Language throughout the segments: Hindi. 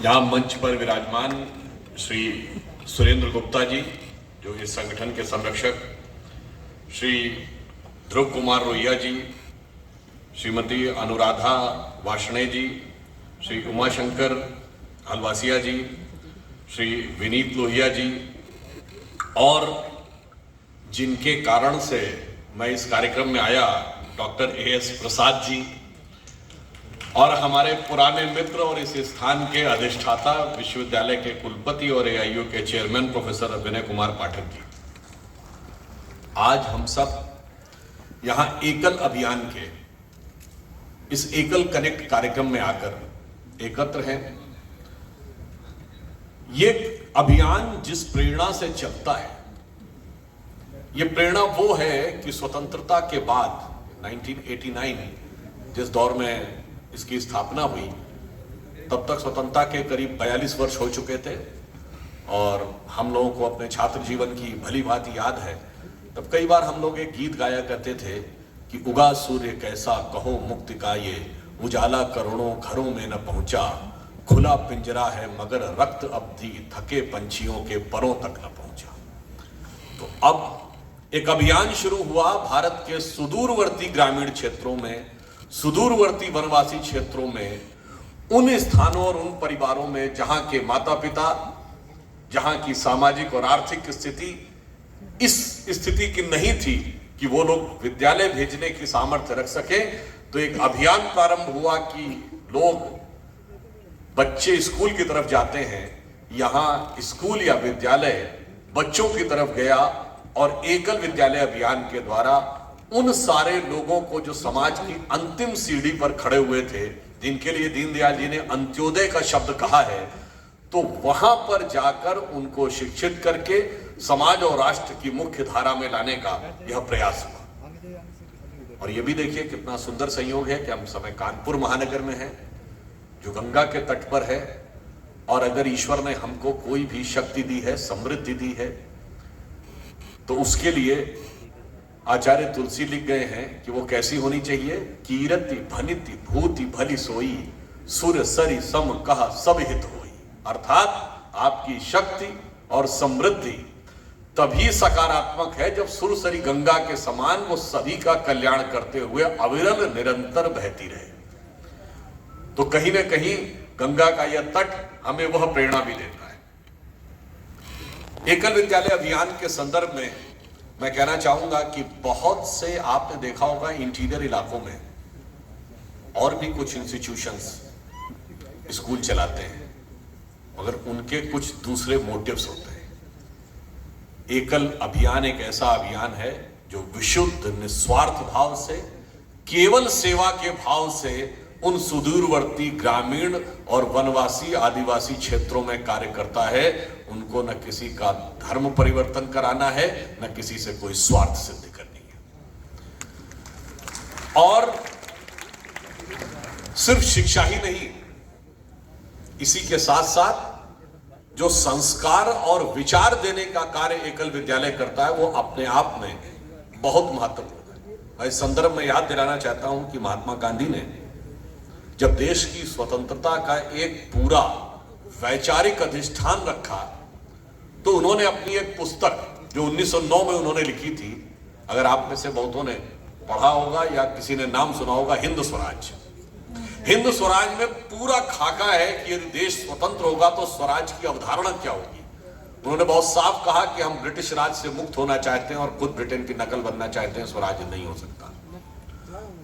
यहाँ मंच पर विराजमान श्री सुरेंद्र गुप्ता जी, जो इस संगठन के संरक्षक, श्री ध्रुव कुमार रोहिया जी, श्रीमती अनुराधा वार्ष्णेय जी, श्री उमाशंकर हलवासिया जी, श्री विनीत लोहिया जी, और जिनके कारण से मैं इस कार्यक्रम में आया, डॉक्टर एएस प्रसाद जी, और हमारे पुराने मित्र और इस स्थान के अधिष्ठाता, विश्वविद्यालय के कुलपति और एआईयू के चेयरमैन प्रोफेसर विनय कुमार पाठक जी। आज हम सब यहाँ एकल अभियान के इस एकल कनेक्ट कार्यक्रम में आकर एकत्र हैं। ये अभियान जिस प्रेरणा से चलता है, ये प्रेरणा वो है कि स्वतंत्रता के बाद 1989 जिस दौर में इसकी स्थापना हुई, तब तक स्वतंत्रता के करीब 42 वर्ष हो चुके थे और हम लोगों को अपने छात्र जीवन की भली भांति याद है। तब कई बार हम लोग एक गीत गाया करते थे कि उगा सूर्य कैसा कहो मुक्ति का ये, उजाला करोड़ों घरों में न पहुंचा, खुला पिंजरा है मगर रक्त अवधि थके पंछियों के परों तक न पहुंचा। तो अब एक अभियान शुरू हुआ भारत के सुदूरवर्ती ग्रामीण क्षेत्रों में, सुदूरवर्ती वनवासी क्षेत्रों में, उन स्थानों और उन परिवारों में जहां के माता पिता, जहां की सामाजिक और आर्थिक स्थिति इस स्थिति की नहीं थी कि वो लोग विद्यालय भेजने की सामर्थ्य रख सके। तो एक अभियान प्रारंभ हुआ कि लोग, बच्चे स्कूल की तरफ जाते हैं, यहां स्कूल या विद्यालय बच्चों की तरफ गया और एकल विद्यालय अभियान के द्वारा उन सारे लोगों को जो समाज की अंतिम सीढ़ी पर खड़े हुए थे, जिनके लिए दीनदयाल जी ने अंत्योदय का शब्द कहा है, तो वहां पर जाकर उनको शिक्षित करके समाज और राष्ट्र की मुख्य धारा में लाने का यह प्रयास हुआ। और यह भी देखिए कितना सुंदर संयोग है कि हम समय कानपुर महानगर में हैं, जो गंगा के तट पर है, और अगर ईश्वर ने हमको कोई भी शक्ति दी है, समृद्धि दी है, तो उसके लिए आचार्य तुलसी लिख गए हैं कि वो कैसी होनी चाहिए। कीरति भनिति भूति भली सोई, सुर सरी सम कहा सब हित होई। अर्थात आपकी शक्ति और समृद्धि तभी सकारात्मक है जब सुरसरी गंगा के समान वो सभी का कल्याण करते हुए अविरल निरंतर बहती रहे। तो कहीं ना कहीं गंगा का यह तट हमें वह प्रेरणा भी देता है। एकल विद्यालय अभियान के संदर्भ में मैं कहना चाहूंगा कि बहुत से आपने देखा होगा इंटीरियर इलाकों में और भी कुछ इंस्टीट्यूशंस स्कूल चलाते हैं, मगर उनके कुछ दूसरे मोटिव्स होते हैं। एकल अभियान एक ऐसा अभियान है जो विशुद्ध निस्वार्थ भाव से, केवल सेवा के भाव से उन सुदूरवर्ती ग्रामीण और वनवासी आदिवासी क्षेत्रों में कार्य करता है। उनको न किसी का धर्म परिवर्तन कराना है, न किसी से कोई स्वार्थ सिद्ध करनी है। और सिर्फ शिक्षा ही नहीं, इसी के साथ साथ जो संस्कार और विचार देने का कार्य एकल विद्यालय करता है, वो अपने आप में बहुत महत्वपूर्ण है। मैं इस संदर्भ में याद दिलाना चाहता हूं कि महात्मा गांधी ने जब देश की स्वतंत्रता का एक पूरा वैचारिक अधिष्ठान रखा, तो उन्होंने अपनी एक पुस्तक जो 1909 में उन्होंने लिखी थी, अगर आप में से बहुतों ने पढ़ा होगा या किसी ने नाम सुना होगा, हिंद स्वराज। हिंद स्वराज में पूरा खाका है कि यदि देश स्वतंत्र होगा तो स्वराज की अवधारणा क्या होगी। उन्होंने बहुत साफ कहा कि हम ब्रिटिश राज से मुक्त होना चाहते हैं और खुद ब्रिटेन की नकल बनना चाहते हैं, स्वराज नहीं हो सकता।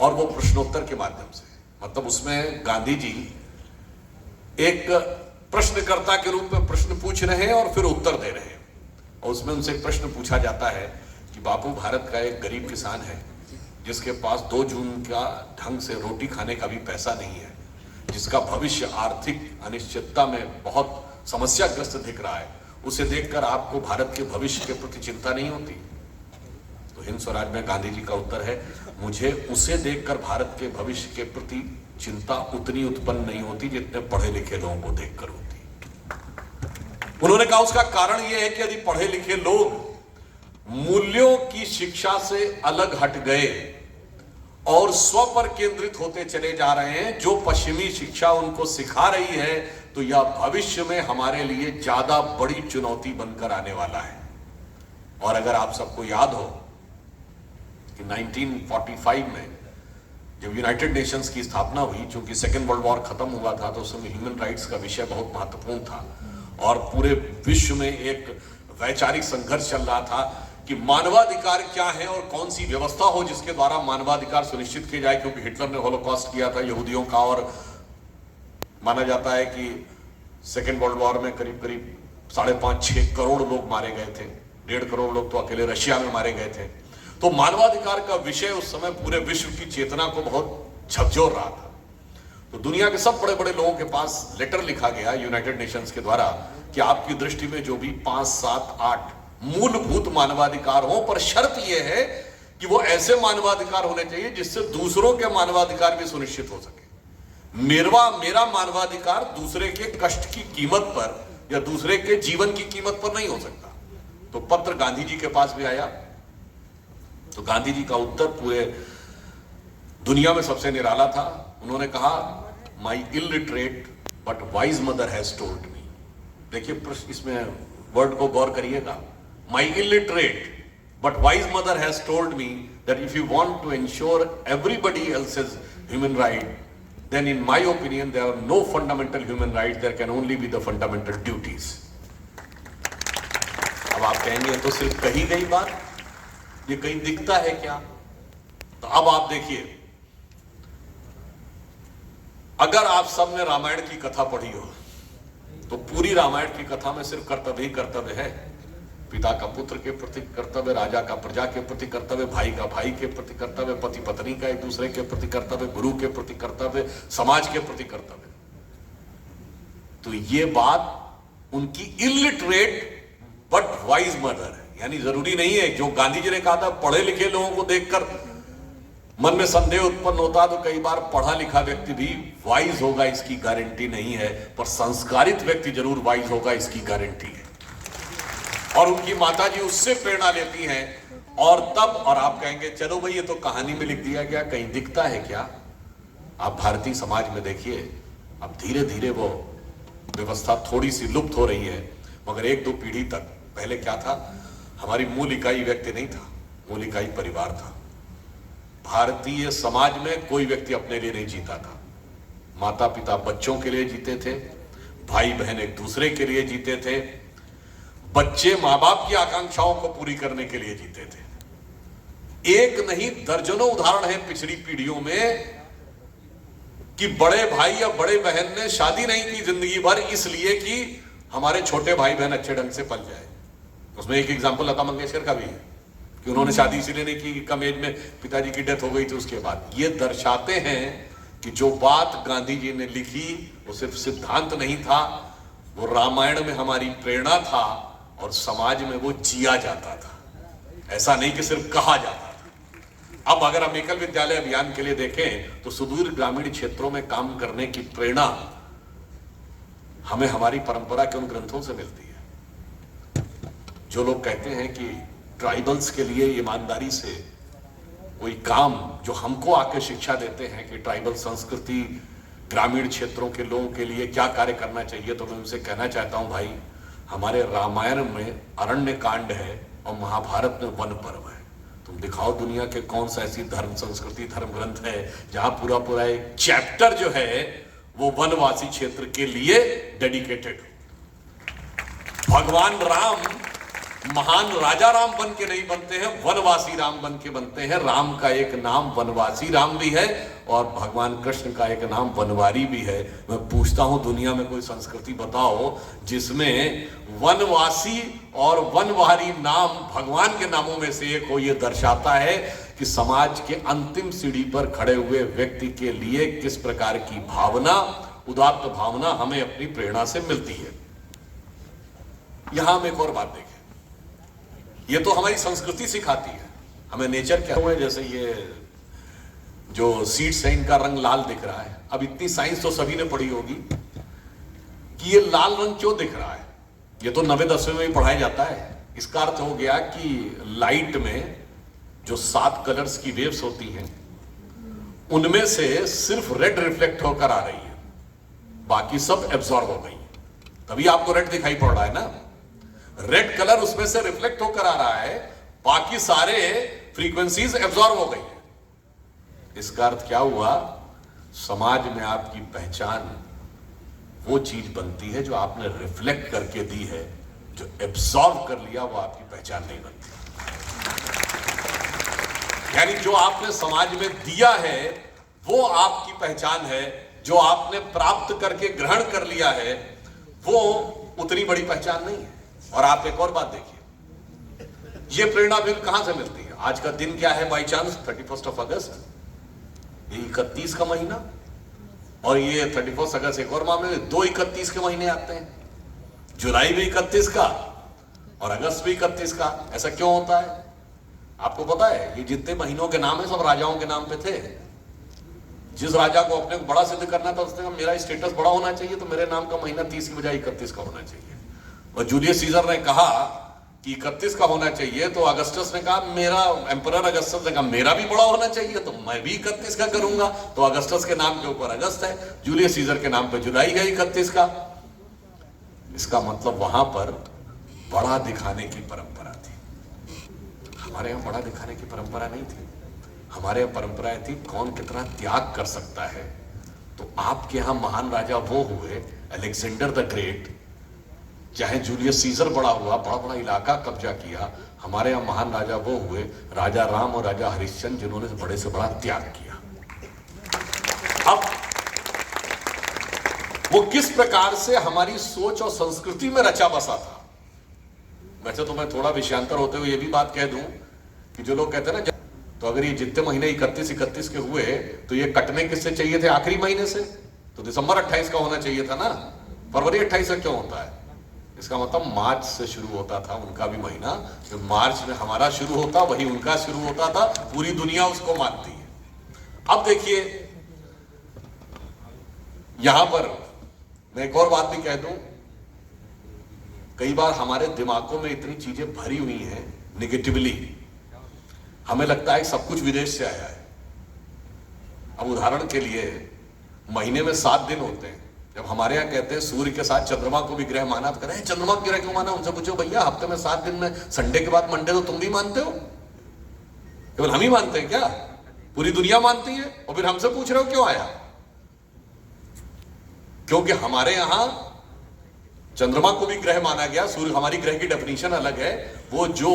और वो प्रश्नोत्तर के माध्यम से, मतलब उसमें गांधी जी एक प्रश्नकर्ता के रूप में प्रश्न पूछ रहे हैं और फिर उत्तर दे रहे हैं। और उसमें उनसे एक प्रश्न पूछा जाता है कि बापू, भारत का एक गरीब किसान है जिसके पास 2 जून का ढंग से रोटी खाने का भी पैसा नहीं है, जिसका भविष्य आर्थिक अनिश्चितता में बहुत समस्याग्रस्त दिख रहा है, उसे देखकर आपको भारत के भविष्य के प्रति चिंता नहीं होती? तो हिंद स्वराज में गांधी जी का उत्तर है, मुझे उसे देखकर भारत के भविष्य के प्रति चिंता उतनी उत्पन्न नहीं होती जितने पढ़े लिखे लोगों को देखकर होती। उन्होंने कहा उसका कारण यह है कि यदि पढ़े लिखे लोग मूल्यों की शिक्षा से अलग हट गए और स्व पर केंद्रित होते चले जा रहे हैं, जो पश्चिमी शिक्षा उनको सिखा रही है तो यह भविष्य में हमारे लिए ज्यादा बड़ी चुनौती बनकर आने वाला है। और अगर आप सबको याद हो कि 1945 में जब यूनाइटेड नेशंस की स्थापना हुई, चूंकि सेकेंड वर्ल्ड वॉर खत्म हुआ था, तो उस समय ह्यूमन राइट्स का विषय बहुत महत्वपूर्ण था और पूरे विश्व में एक वैचारिक संघर्ष चल रहा था कि मानवाधिकार क्या है और कौन सी व्यवस्था हो जिसके द्वारा मानवाधिकार सुनिश्चित किए जाए। क्योंकि हिटलर ने होलोकॉस्ट किया था यहूदियों का, और माना जाता है कि सेकेंड वर्ल्ड वॉर में करीब करीब 5.5-6 करोड़ लोग मारे गए थे। 1.5 करोड़ लोग तो अकेले रशिया में मारे गए थे। तो मानवाधिकार का विषय उस समय पूरे विश्व की चेतना को बहुत झकझोर रहा था। तो दुनिया के सब बड़े बड़े लोगों के पास लेटर लिखा गया यूनाइटेड नेशंस के द्वारा कि आपकी दृष्टि में जो भी 5, 7, 8 मूलभूत मानवाधिकार हो, पर शर्त यह है कि वो ऐसे मानवाधिकार होने चाहिए जिससे दूसरों के मानवाधिकार भी सुनिश्चित हो सके। मेरा मानवाधिकार दूसरे के कष्ट की कीमत पर या दूसरे के जीवन की कीमत पर नहीं हो सकता। तो पत्र गांधी जी के पास भी आया, तो गांधी जी का उत्तर पूरे दुनिया में सबसे निराला था। उन्होंने कहा, my illiterate but wise mother has told me. देखिए प्रश्न, इसमें वर्ड को गौर करिएगा। My illiterate but wise mother has told me that if you want to ensure everybody else's human right, then in my opinion there are no fundamental human rights, there can only be the fundamental duties. अब आप कहेंगे तो सिर्फ कही गई बात, ये कहीं दिखता है क्या? तो अब आप देखिए, अगर आप सब ने रामायण की कथा पढ़ी हो तो पूरी रामायण की कथा में सिर्फ कर्तव्य ही कर्तव्य है। पिता का पुत्र के प्रति कर्तव्य, राजा का प्रजा के प्रति कर्तव्य, भाई का भाई के प्रति कर्तव्य, पति पत्नी का एक दूसरे के प्रति कर्तव्य, गुरु के प्रति कर्तव्य, समाज के प्रति कर्तव्य। तो ये बात उनकी इलिटरेट बट वाइज मदर है। यानी जरूरी नहीं है, जो गांधी जी ने कहा था पढ़े लिखे लोगों को देखकर मन में संदेह उत्पन्न होता, तो कई बार पढ़ा लिखा व्यक्ति भी वाइज होगा इसकी गारंटी नहीं है, पर संस्कारित व्यक्ति जरूर वाइज होगा इसकी गारंटी है। और उनकी माताजी उससे प्रेरणा लेती हैं। और तब, और आप कहेंगे चलो भाई ये तो कहानी में लिख दिया गया, कहीं दिखता है क्या? आप भारतीय समाज में देखिए, अब धीरे धीरे वो व्यवस्था थोड़ी सी लुप्त हो रही है, मगर 1-2 पीढ़ी तक पहले क्या था, हमारी मूल इकाई व्यक्ति नहीं था, मूल इकाई परिवार था। भारतीय समाज में कोई व्यक्ति अपने लिए नहीं जीता था। माता पिता बच्चों के लिए जीते थे, भाई बहन एक दूसरे के लिए जीते थे, बच्चे मां बाप की आकांक्षाओं को पूरी करने के लिए जीते थे। एक नहीं दर्जनों उदाहरण है पिछली पीढ़ियों में कि बड़े भाई या बड़े बहन ने शादी नहीं की जिंदगी भर, इसलिए कि हमारे छोटे भाई बहन अच्छे ढंग से पल जाए। उसमें एक एग्जाम्पल लता मंगेशकर का भी है कि उन्होंने शादी इसलिए नहीं की कि कम एज में पिताजी की डेथ हो गई थी उसके बाद। ये दर्शाते हैं कि जो बात गांधी जी ने लिखी वो सिर्फ सिद्धांत नहीं था, वो रामायण में हमारी प्रेरणा था और समाज में वो जिया जाता था, ऐसा नहीं कि सिर्फ कहा जाता था। अब अगर हम एकल विद्यालय अभियान के लिए देखें तो सुदूर ग्रामीण क्षेत्रों में काम करने की प्रेरणा हमें हमारी परंपरा के उन ग्रंथों से मिलती है। जो लोग कहते हैं कि ट्राइबल्स के लिए ईमानदारी से कोई काम, जो हमको आके शिक्षा देते हैं कि ट्राइबल संस्कृति ग्रामीण क्षेत्रों के लोगों के लिए क्या कार्य करना चाहिए, तो मैं उनसे कहना चाहता हूं, भाई हमारे रामायण में अरण्य कांड है और महाभारत में वन पर्व है। तुम दिखाओ दुनिया के कौन सा ऐसी धर्म संस्कृति धर्म ग्रंथ है जहां पूरा पूरा एक चैप्टर जो है वो वनवासी क्षेत्र के लिए डेडिकेटेड हो। भगवान राम महान राजा राम बन के नहीं बनते हैं, वनवासी राम बन के बनते हैं। राम का एक नाम वनवासी राम भी है और भगवान कृष्ण का एक नाम वनवारी भी है। मैं पूछता हूं, दुनिया में कोई संस्कृति बताओ जिसमें वनवासी और वनवारी नाम भगवान के नामों में से एक हो। यह दर्शाता है कि समाज के अंतिम सीढ़ी पर खड़े हुए व्यक्ति के लिए किस प्रकार की भावना, उदात्त भावना हमें अपनी प्रेरणा से मिलती है। यहां हम एक और बात देखें, ये तो हमारी संस्कृति सिखाती है हमें नेचर क्या हुआ है। जैसे ये जो सीड्स है इनका रंग लाल दिख रहा है। अब इतनी साइंस तो सभी ने पढ़ी होगी कि ये लाल रंग क्यों दिख रहा है। ये तो 9वीं-10वीं में ही पढ़ाया जाता है। इसका अर्थ हो गया कि लाइट में जो 7 कलर्स की वेव्स होती हैं उनमें से सिर्फ रेड रिफ्लेक्ट होकर आ रही है, बाकी सब एब्जॉर्ब हो गई, तभी आपको रेड दिखाई पड़ रहा है ना। रेड कलर उसमें से रिफ्लेक्ट होकर आ रहा है, बाकी सारे फ्रीक्वेंसीज एब्जॉर्ब हो गई। इसका अर्थ क्या हुआ? समाज में आपकी पहचान वो चीज बनती है जो आपने रिफ्लेक्ट करके दी है, जो एब्जॉर्ब कर लिया वो आपकी पहचान नहीं बनती। यानी जो आपने समाज में दिया है वो आपकी पहचान है, जो आपने प्राप्त करके ग्रहण कर लिया है वो उतनी बड़ी पहचान नहीं है। और आप एक और बात देखिए, ये प्रेरणा भी कहां से मिलती है? आज का दिन क्या है बाई चांस? 31 अगस्त, ये 31 का महीना, और ये 31 अगस्त एक और मामले में 2 31 के महीने आते हैं, जुलाई भी 31 का और अगस्त भी 31 का। ऐसा क्यों होता है आपको पता है? ये जितने महीनों के नाम है सब राजाओं के नाम पे थे। जिस राजा को अपने को बड़ा सिद्ध करना था उसने कहा मेरा स्टेटस बड़ा होना चाहिए तो मेरे नाम का महीना 30 की बजाय 31 का होना चाहिए। और जूलियस सीजर ने कहा कि 31 का होना चाहिए, तो अगस्टस ने कहा, मेरा एम्परर अगस्टस ने कहा मेरा भी बड़ा होना चाहिए तो मैं भी 31 का करूंगा। तो अगस्टस के नाम के ऊपर अगस्त है, जूलियस सीजर के नाम पे जुलाई है 31 का। इसका मतलब वहां पर बड़ा दिखाने की परंपरा थी। हमारे यहां बड़ा दिखाने की परंपरा नहीं थी। हमारे यहां परंपराएं थी कौन कितना त्याग कर सकता है। तो आपके यहां महान राजा वो हुए अलेक्जेंडर द ग्रेट, चाहे जूलियस सीजर बड़ा हुआ, बड़ा बड़ा इलाका कब्जा किया। हमारे यहां महान राजा वो हुए राजा राम और राजा हरिश्चंद्र, जिन्होंने बड़े से बड़ा त्याग किया। अब वो किस प्रकार से हमारी सोच और संस्कृति में रचा बसा था। वैसे तो मैं थोड़ा विषयांतर होते हुए ये भी बात कह दूं कि जो लोग कहते हैं ना, तो अगर ये जितने महीने 31 के हुए तो ये कटने किससे चाहिए थे? आखिरी महीने से। तो दिसंबर 28 का होना चाहिए था ना, फरवरी 28 का क्यों होता है? इसका मतलब मार्च से शुरू होता था उनका भी महीना, जो मार्च में हमारा शुरू होता वही उनका शुरू होता था। पूरी दुनिया उसको मानती है। अब देखिए यहां पर मैं एक और बात भी कह दूं, कई बार हमारे दिमागों में इतनी चीजें भरी हुई हैं निगेटिवली, हमें लगता है सब कुछ विदेश से आया है। अब उदाहरण के लिए महीने में 7 दिन होते हैं। जब हमारे यहाँ कहते हैं सूर्य के साथ चंद्रमा को भी ग्रह माना, तो कह रहे हैं चंद्रमा को ग्रह क्यों माना? उनसे पूछो भैया हफ्ते में 7 दिन में संडे के बाद मंडे तो तुम भी मानते हो? केवल हम ही मानते हैं क्या? पूरी दुनिया मानती है। और फिर हमसे पूछ रहे हो क्यों आया? क्योंकि हमारे यहां चंद्रमा को भी ग्रह माना गया। सूर्य, हमारी ग्रह की डेफिनेशन अलग है, वो जो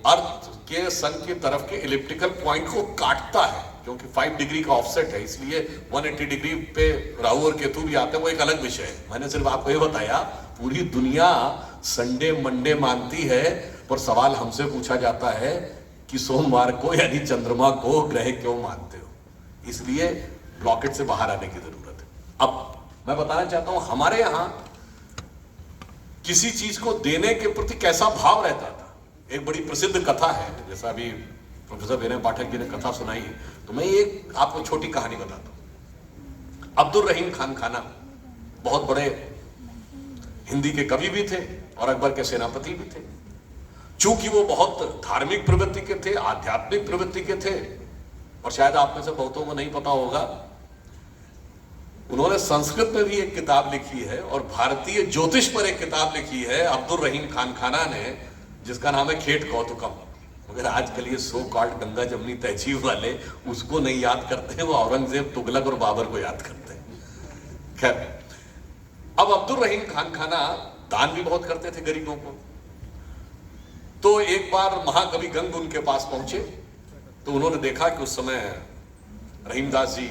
अर्थ के सन की तरफ के इलिप्टिकल पॉइंट को काटता है, क्योंकि 5 डिग्री का ऑफसेट है, इसलिए 180 डिग्री पे राहु और केतु भी आते हैं, वो एक अलग विषय है। मैंने सिर्फ आपको ये बताया पूरी दुनिया संडे मंडे मानती है, पर सवाल हमसे पूछा जाता है कि सोमवार को यानी चंद्रमा को ग्रह क्यों मानते हो? इसलिए ब्लॉकेट से बाहर आने की जरूरत है। अब मैं बताना चाहता हूं हमारे यहां किसी चीज को देने के प्रति कैसा भाव रहता था। एक बड़ी प्रसिद्ध कथा है, जैसा अभी प्रोफेसर विनय पाठक जी ने कथा सुनाई, तो मैं एक आपको छोटी कहानी बताता हूं। अब्दुल रहीम खान खाना बहुत बड़े हिंदी के कवि भी थे और अकबर के सेनापति भी थे। चूंकि वो बहुत धार्मिक प्रवृत्ति के थे, आध्यात्मिक प्रवृत्ति के थे, और शायद आप में से बहुतों को नहीं पता होगा, उन्होंने संस्कृत में भी एक किताब लिखी है और भारतीय ज्योतिष पर एक किताब लिखी है अब्दुल रहीम खान खाना ने, जिसका नाम है खेट कौतुकम। मगर आजकल ये सो कॉल्ड गंगा जमनी तहजीब वाले उसको नहीं याद करते हैं, वो औरंगजेब, तुगलक और बाबर को याद करते हैं। खैर, अब अब्दुल रहीम खान खाना दान भी बहुत करते थे गरीबों को। तो एक बार महाकवि गंग उनके पास पहुंचे, तो उन्होंने देखा कि उस समय रहीमदास जी